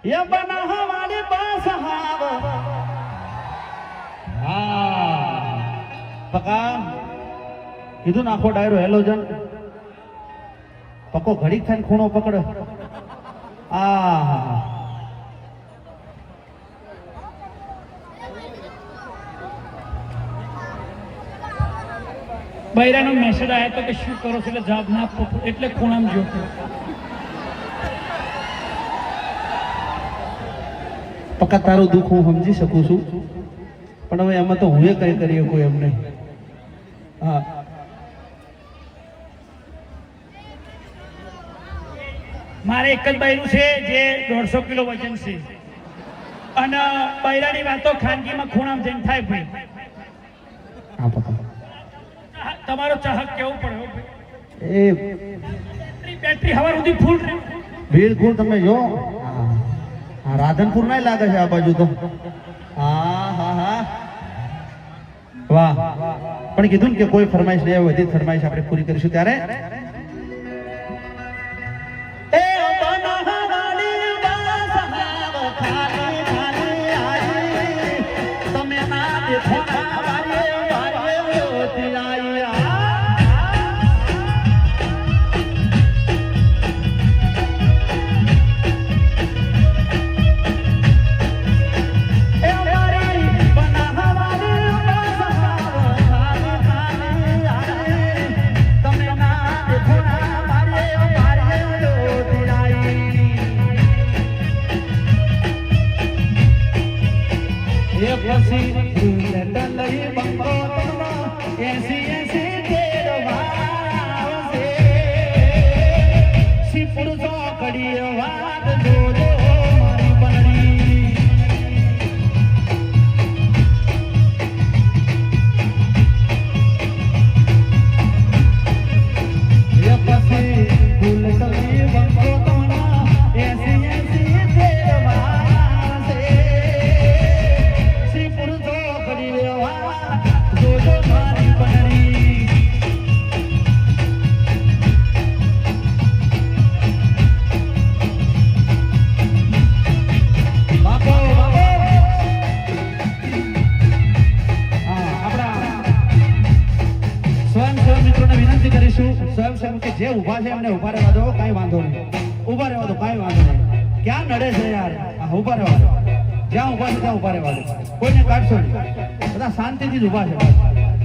ये बना हमारे पास हाँ पका કીધું ને આખો ડાયરો હેલોજન પકો ઘડીક થાય ખૂણો પકડ આ બૈરાનો મેસેજ આવ્યો તો કે શું કરો છો એટલે જવાબ ના આપો એટલે ખૂણામાં જોતો પકા તારું દુઃખ હું સમજી શકું છું પણ હવે એમાં તો હું કઈ કરીએ કોઈ એમ નહીં હા મારે એક જ બૈરું છે જે 150 કિલો વજન છે અને બૈરાની વાતો ખાનગીમાં ખૂણામાં જઈને થાય ભાઈ હા પકા તમારો ચાહક કેવું પડે એ બેટરી હવાર સુધી ફૂલ રહે બિલકુલ તમે જો હા રાધનપુર ના લાગે છે આ બાજુ તો હા હા હા વાહ પણ કીધું ને કે કોઈ ફરમાઈશ નહીં આવે બધી ફરમાઈશ આપણે પૂરી કરીશું ત્યારે જે ઉભા છે એમને ઉભા રહેવા દો કઈ વાંધો નહીં ઉભા રહેવા દો કઈ વાંધો નહીં ક્યાં નડે છે યાર ઉભા રહેવા દો જ્યાં ઉભા છે ત્યાં ઉભા રહેવા દો કોઈને કાઢશો નહીં બધા શાંતિથી જ ઉભા છે